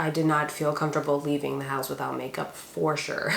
I did not feel comfortable leaving the house without makeup for sure.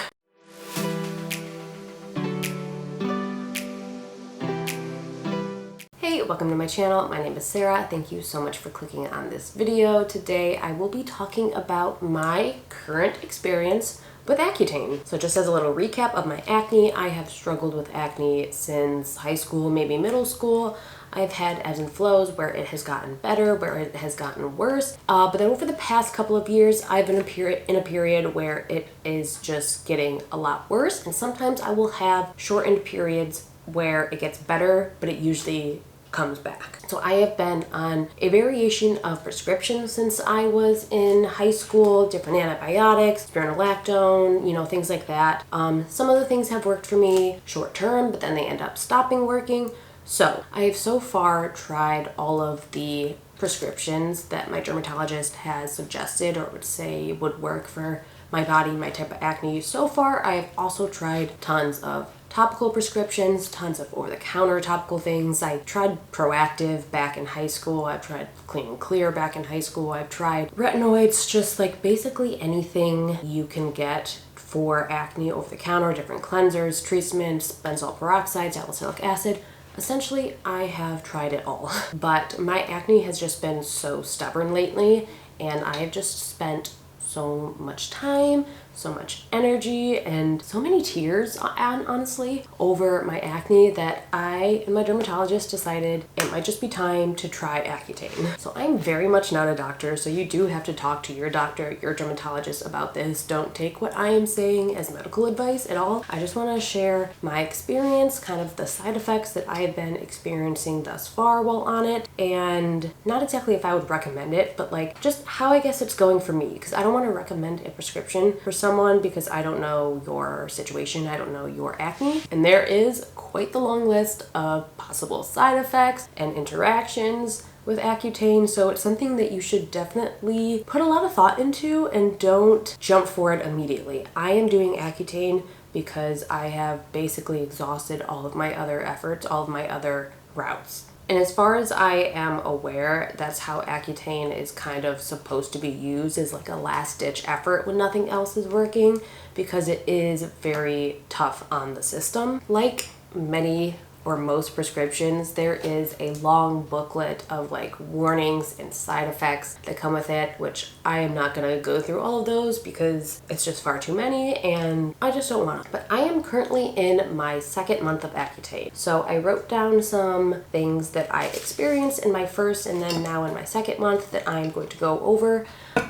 Hey, welcome to my channel. My name is Sarah. Thank you so much for clicking on this video. Today I will be talking about my current experience with Accutane. So just as a little recap of my acne, I have struggled with acne since high school, maybe middle school. I've had ebbs and flows where it has gotten better, where it has gotten worse. But then over the past couple of years, I've been in a period where it is just getting a lot worse. And sometimes I will have shortened periods where it gets better, but it usually comes back. So I have been on a variation of prescriptions since I was in high school, different antibiotics, spironolactone, things like that. Some of the things have worked for me short term, but then they end up stopping working. So I have so far tried all of the prescriptions that my dermatologist has suggested or would say would work for my body, my type of acne. So far, I have also tried tons of topical prescriptions, tons of over-the-counter topical things. I tried Proactive back in high school. I've tried Clean and Clear back in high school. I've tried retinoids, just like basically anything you can get for acne over the counter, different cleansers, treatments, benzoyl peroxide, salicylic acid. Essentially, I have tried it all. But my acne has just been so stubborn lately, and I have just spent so much time, so much energy, and so many tears, honestly, over my acne that I and my dermatologist decided it might just be time to try Accutane. So I'm very much not a doctor, so you do have to talk to your doctor, your dermatologist about this. Don't take what I am saying as medical advice at all. I just want to share my experience, kind of the side effects that I have been experiencing thus far while on it, and not exactly if I would recommend it, but like just how I guess it's going for me, because I don't want to recommend a prescription for someone because I don't know your situation, I don't know your acne, and there is quite the long list of possible side effects and interactions with Accutane, so it's something that you should definitely put a lot of thought into and don't jump for it immediately. I am doing Accutane because I have basically exhausted all of my other efforts, all of my other routes. And as far as I am aware, that's how Accutane is kind of supposed to be used, as like a last-ditch effort when nothing else is working, because it is very tough on the system. Like many or most prescriptions, there is a long booklet of like warnings and side effects that come with it, which I am not gonna go through all of those because it's just far too many and I just don't want to. But I am currently in my second month of Accutane. So I wrote down some things that I experienced in my first and then now in my second month that I'm going to go over.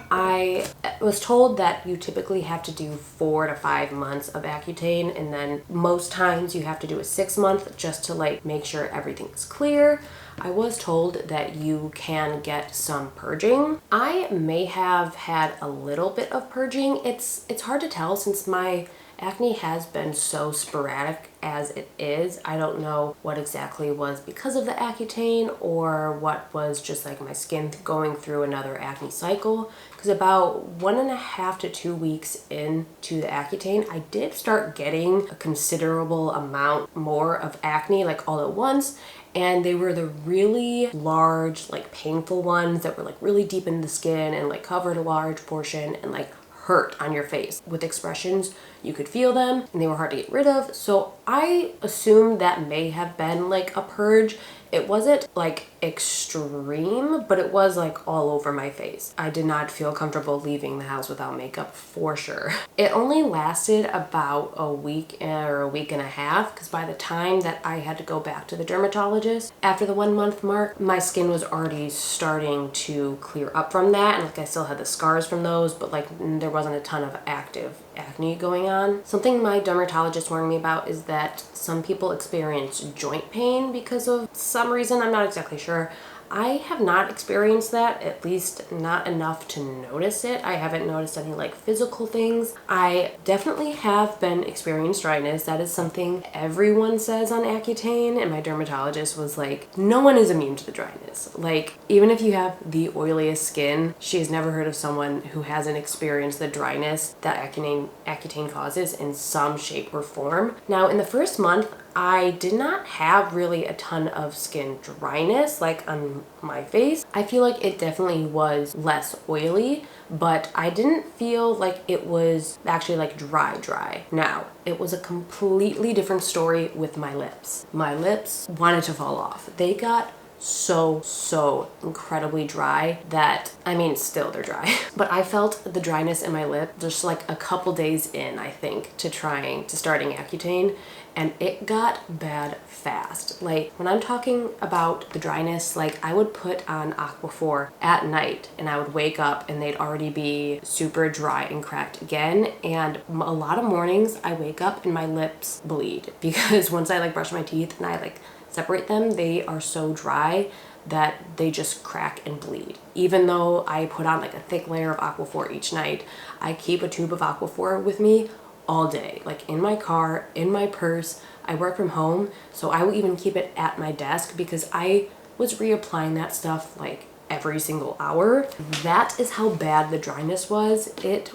I was told that you typically have to do 4 to 5 months of Accutane, and then most times you have to do a 6 month just to like make sure everything's clear. I was told that you can get some purging. I may have had a little bit of purging. It's hard to tell since my acne has been so sporadic as it is. I don't know what exactly was because of the Accutane or what was just like my skin going through another acne cycle, because about 1.5 to 2 weeks into the Accutane, I did start getting a considerable amount more of acne like all at once. And they were the really large, like painful ones that were like really deep in the skin and like covered a large portion and like hurt on your face with expressions. You could feel them and they were hard to get rid of. So I assume that may have been like a purge. It wasn't like extreme, but it was like all over my face. I did not feel comfortable leaving the house without makeup for sure. It only lasted about a week or a week and a half, because by the time that I had to go back to the dermatologist after the 1 month mark, my skin was already starting to clear up from that, and like I still had the scars from those, but like there wasn't a ton of active acne going on. Something my dermatologist warned me about is that some people experience joint pain because of some reason. I'm not exactly sure. I have not experienced that, at least not enough to notice it. I haven't noticed any like physical things. I definitely have been experiencing dryness. That is something everyone says on Accutane, and my dermatologist was like, no one is immune to the dryness. Like, even if you have the oiliest skin, she has never heard of someone who hasn't experienced the dryness that Accutane causes in some shape or form. Now, in the first month, I did not have really a ton of skin dryness like on my face. I feel like it definitely was less oily, but I didn't feel like it was actually like dry. Now, it was a completely different story with my lips. My lips wanted to fall off. They got so incredibly dry that, I mean, still they're dry, but I felt the dryness in my lip just like a couple days in, I think, to starting Accutane, and it got bad fast. Like, when I'm talking about the dryness, like, I would put on Aquaphor at night and I would wake up and they'd already be super dry and cracked again. And a lot of mornings I wake up and my lips bleed because once I like brush my teeth and I like separate them, they are so dry that they just crack and bleed. Even though I put on like a thick layer of Aquaphor each night, I keep a tube of Aquaphor with me all day, like in my car, in my purse. I work from home, so I will even keep it at my desk because I was reapplying that stuff like every single hour. That is how bad the dryness was. It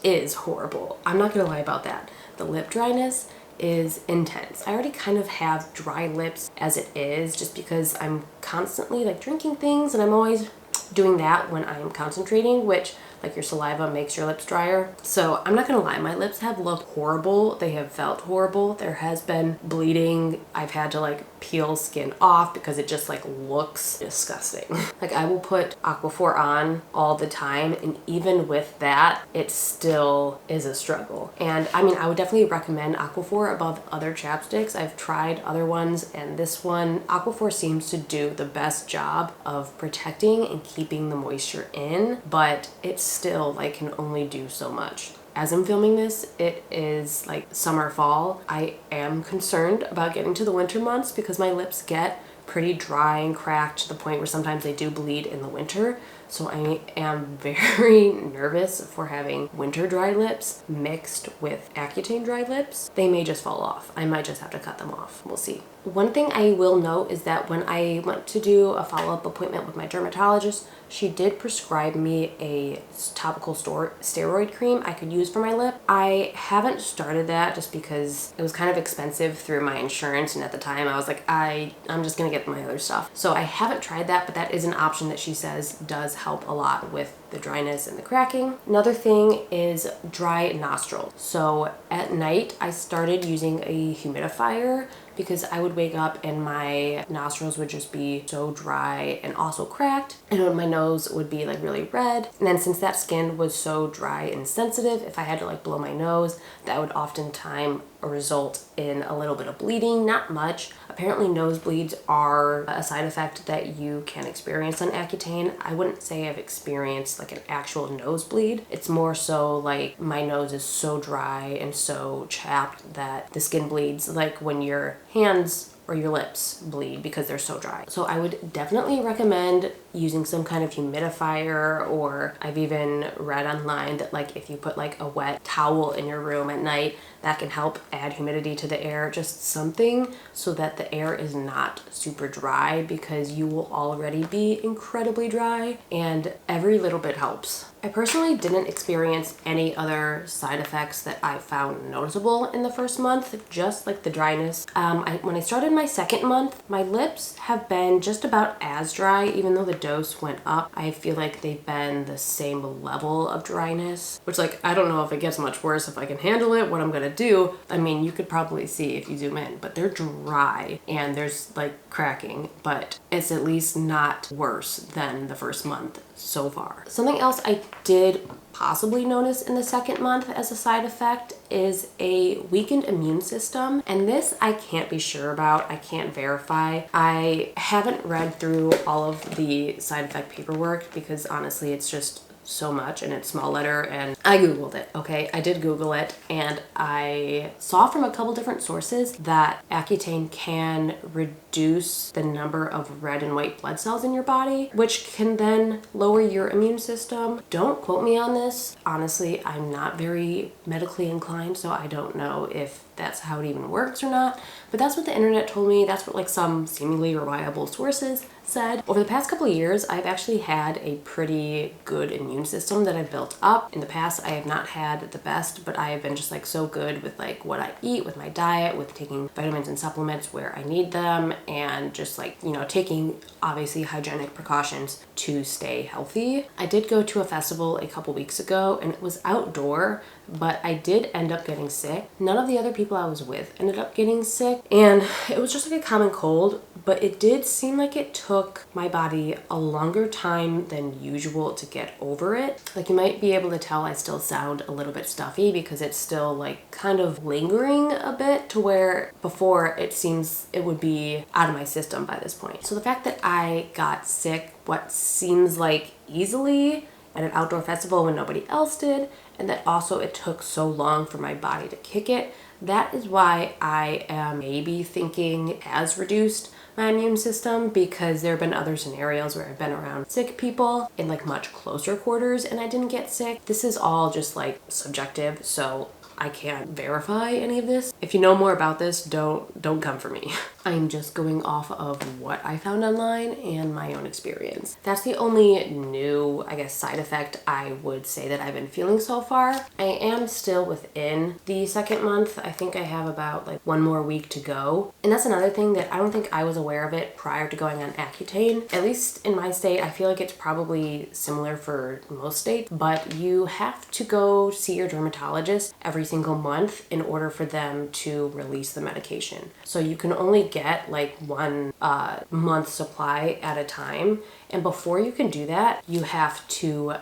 is horrible. I'm not gonna lie about that. The lip dryness is intense. I already kind of have dry lips as it is, just because I'm constantly like drinking things and I'm always doing that when I'm concentrating, which like your saliva makes your lips drier. So I'm not gonna lie, my lips have looked horrible. They have felt horrible. There has been bleeding. I've had to like peel skin off because it just like looks disgusting. Like, I will put Aquaphor on all the time, and even with that, it still is a struggle. And I mean, I would definitely recommend Aquaphor above other chapsticks. I've tried other ones, and this one, Aquaphor seems to do the best job of protecting and keeping the moisture in, but it's still like can only do so much. As I'm filming this, it is like summer, fall. I am concerned about getting to the winter months because my lips get pretty dry and cracked to the point where sometimes they do bleed in the winter. So I am very nervous for having winter dry lips mixed with Accutane dry lips. They may just fall off. I might just have to cut them off. We'll see. One thing I will note is that when I went to do a follow-up appointment with my dermatologist, she did prescribe me a topical steroid cream I could use for my lip. I haven't started that just because it was kind of expensive through my insurance, and at the time I was like, I'm just gonna get my other stuff. So I haven't tried that, but that is an option that she says does help a lot with the dryness and the cracking. Another thing is dry nostrils. So at night I started using a humidifier because I would wake up and my nostrils would just be so dry and also cracked, and my nose would be like really red. And then since that skin was so dry and sensitive, if I had to like blow my nose, that would oftentimes result in a little bit of bleeding, not much. Apparently nosebleeds are a side effect that you can experience on Accutane. I wouldn't say I've experienced like an actual nosebleed. It's more so like my nose is so dry and so chapped that the skin bleeds, like when your hands or your lips bleed because they're so dry. So I would definitely recommend using some kind of humidifier, or I've even read online that like if you put like a wet towel in your room at night, that can help add humidity to the air, just something so that the air is not super dry, because you will already be incredibly dry and every little bit helps. I personally didn't experience any other side effects that I found noticeable in the first month, just like the dryness. When I started my second month, my lips have been just about as dry, even though the dose went up. I feel like they've been the same level of dryness, which like, I don't know if it gets much worse, if I can handle it, what I'm gonna do. I mean, you could probably see if you zoom in, but they're dry and there's like cracking, but it's at least not worse than the first month so far. Something else I did possibly notice in the second month as a side effect is a weakened immune system, and this I can't be sure about. I can't verify. I haven't read through all of the side effect paperwork because honestly it's just so much and it's small letter, and I googled it. Okay, I did Google it, and I saw from a couple different sources that Accutane can reduce the number of red and white blood cells in your body, which can then lower your immune system. Don't quote me on this. Honestly, I'm not very medically inclined, so I don't know if that's how it even works or not, but that's what the internet told me. That's what like some seemingly reliable sources said. Over the past couple of years, I've actually had a pretty good immune system that I've built up. In the past, I have not had the best, but I have been just like so good with like what I eat, with my diet, with taking vitamins and supplements where I need them, and just like, you know, taking obviously hygienic precautions to stay healthy. I did go to a festival a couple weeks ago and it was outdoor, but I did end up getting sick. None of the other people I was with ended up getting sick, and it was just like a common cold, but it did seem like it took my body a longer time than usual to get over it. Like, you might be able to tell I still sound a little bit stuffy because it's still like kind of lingering a bit, to where before it seems it would be out of my system by this point. So the fact that I got sick what seems like easily at an outdoor festival when nobody else did, and that also it took so long for my body to kick it, that is why I am maybe thinking has reduced my immune system, because there have been other scenarios where I've been around sick people in like much closer quarters and I didn't get sick. This is all just like subjective, so I can't verify any of this. If you know more about this, don't come for me. I'm just going off of what I found online and my own experience. That's the only new, I guess, side effect I would say that I've been feeling so far. I am still within the second month. I think I have about like one more week to go. And that's another thing that I don't think I was aware of it prior to going on Accutane. At least in my state, I feel like it's probably similar for most states, but you have to go see your dermatologist every single month in order for them to release the medication. So you can only get like 1 month supply at a time. And before you can do that, you have to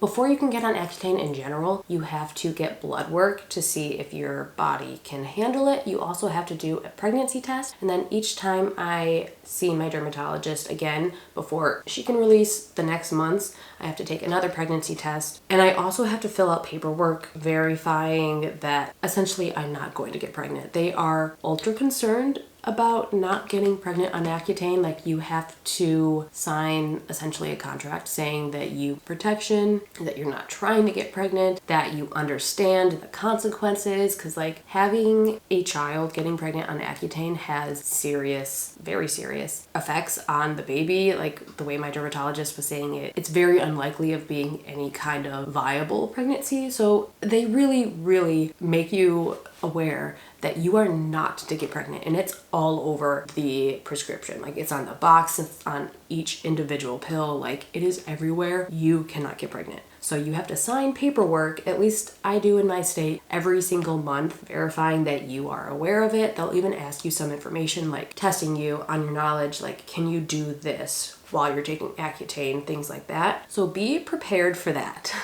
before you can get on Accutane in general, you have to get blood work to see if your body can handle it. You also have to do a pregnancy test. And then each time I see my dermatologist again, before she can release the next month's, I have to take another pregnancy test. And I also have to fill out paperwork verifying that essentially I'm not going to get pregnant. They are ultra concerned about not getting pregnant on Accutane. Like, you have to sign essentially a contract saying that you protection, that you're not trying to get pregnant, that you understand the consequences, because like having a child getting pregnant on Accutane has serious, very serious effects on the baby. Like the way my dermatologist was saying it, it's very unlikely of being any kind of viable pregnancy. So they really make you aware that you are not to get pregnant, and it's all over the prescription. Like, it's on the box, it's on each individual pill, like it is everywhere. You cannot get pregnant. So you have to sign paperwork, at least I do in my state, every single month, verifying that you are aware of it. They'll even ask you some information, like testing you on your knowledge, like, can you do this while you're taking Accutane, things like that. So be prepared for that.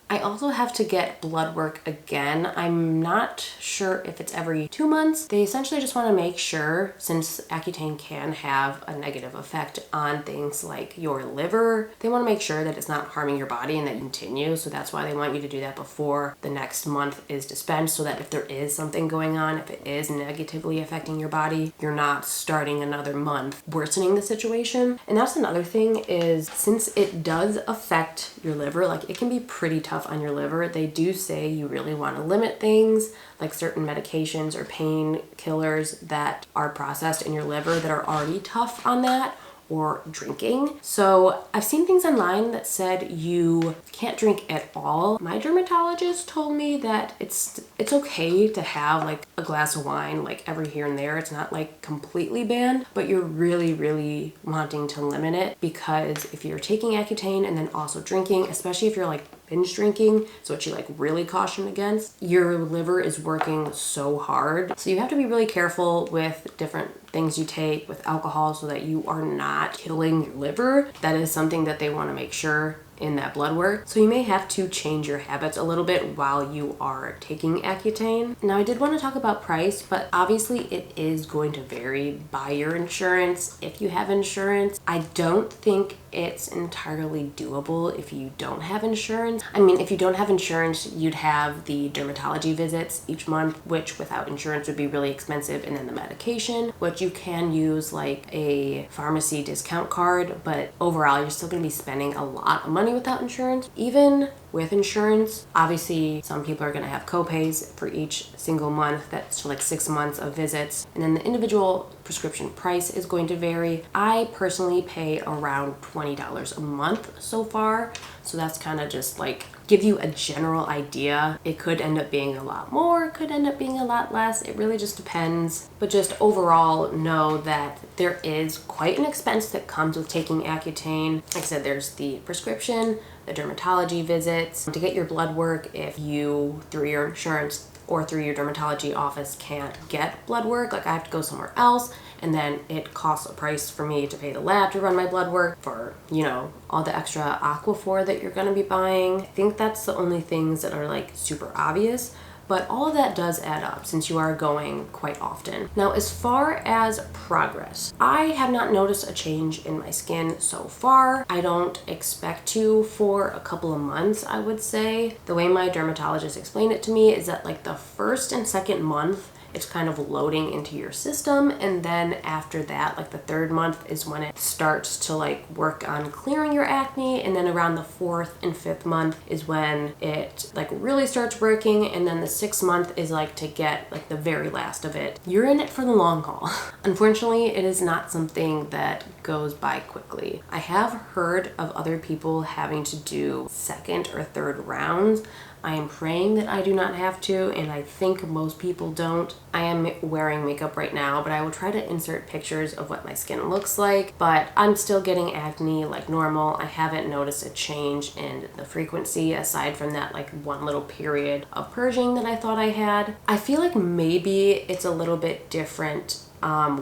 I also have to get blood work again. I'm not sure if it's every 2 months. They essentially just want to make sure, since Accutane can have a negative effect on things like your liver, they want to make sure that it's not harming your body and that you continue. So that's why they want you to do that before the next month is dispensed, so that if there is something going on, if it is negatively affecting your body, you're not starting another month worsening the situation. And that's another thing, is since it does affect your liver, like it can be pretty tough on your liver. They do say you really want to limit things like certain medications or painkillers that are processed in your liver that are already tough on that, or drinking. So I've seen things online that said you can't drink at all. My dermatologist told me that it's okay to have like a glass of wine like every here and there. It's not like completely banned, but you're really wanting to limit it, because if you're taking Accutane and then also drinking, especially if you're like binge drinking, so what you like really caution against, your liver is working so hard. So you have to be really careful with different things you take with alcohol so that you are not killing your liver. That is something that they want to make sure in that blood work. So you may have to change your habits a little bit while you are taking Accutane. Now, I did want to talk about price, but obviously it is going to vary by your insurance. If you have insurance, I don't think it's entirely doable if you don't have insurance. I mean, if you don't have insurance, you'd have the dermatology visits each month, which without insurance would be really expensive, and then the medication, which you can use like a pharmacy discount card, but overall you're still going to be spending a lot of money without insurance. Even with insurance. Obviously, some people are going to have copays for each single month. That's like 6 months of visits. And then the individual prescription price is going to vary. I personally pay around $20 a month so far. So that's kind of just like give you a general idea. It could end up being a lot more, could end up being a lot less. It really just depends. But just overall, know that there is quite an expense that comes with taking Accutane. Like I said, there's the prescription, the dermatology visits, to get your blood work if you, through your insurance or through your dermatology office, can't get blood work. Like I have to go somewhere else, and then it costs a price for me to pay the lab to run my blood work for, you know, all the extra Aquaphor that you're gonna be buying. I think that's the only things that are like super obvious. But all of that does add up since you are going quite often. Now, as far as progress, I have not noticed a change in my skin so far. I don't expect to for a couple of months, I would say. The way my dermatologist explained it to me is that like the first and second month, it's kind of loading into your system, and then after that, like the third month is when it starts to like work on clearing your acne, and then around the fourth and fifth month is when it like really starts working, and then the sixth month is like to get like the very last of it. You're in it for the long haul. Unfortunately, it is not something that goes by quickly. I have heard of other people having to do second or third rounds. I am praying that I do not have to, and I think most people don't. I am wearing makeup right now, but I will try to insert pictures of what my skin looks like, but I'm still getting acne like normal. I haven't noticed a change in the frequency aside from that like one little period of purging that I thought I had. I feel like maybe it's a little bit different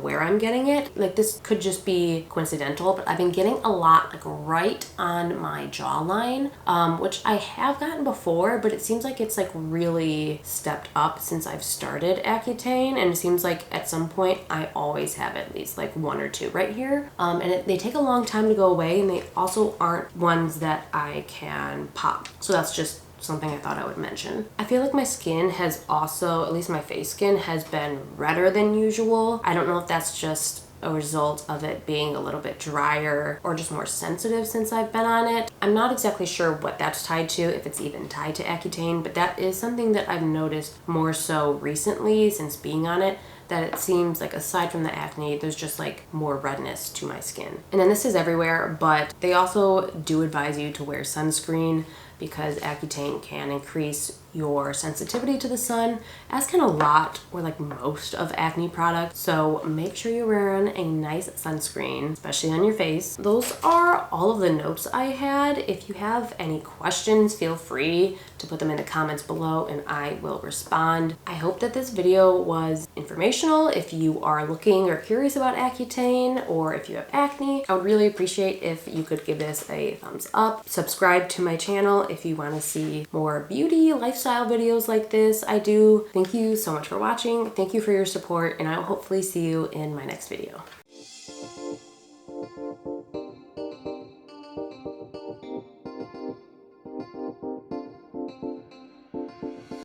where I'm getting it. Like this could just be coincidental, but I've been getting a lot like right on my jawline, which I have gotten before, but it seems like it's like really stepped up since I've started Accutane, and it seems like at some point I always have at least like one or two right here, and they take a long time to go away, and they also aren't ones that I can pop. So that's just something I thought I would mention. I feel like my skin has also, at least my face skin, has been redder than usual. I don't know if that's just a result of it being a little bit drier or just more sensitive since I've been on it. I'm not exactly sure what that's tied to, if it's even tied to Accutane, but that is something that I've noticed more so recently since being on it, that it seems like aside from the acne, there's just like more redness to my skin. And then this is everywhere, but they also do advise you to wear sunscreen because Accutane can increase your sensitivity to the sun, as can a lot or like most of acne products. So make sure you're wearing a nice sunscreen, especially on your face. Those are all of the notes I had. If you have any questions, feel free to put them in the comments below and I will respond. I hope that this video was informational. If you are looking or curious about Accutane, or if you have acne, I would really appreciate if you could give this a thumbs up. Subscribe to my channel if you want to see more beauty, lifestyle videos like this. I do. Thank you so much for watching. Thank you for your support, and I will hopefully see you in my next video.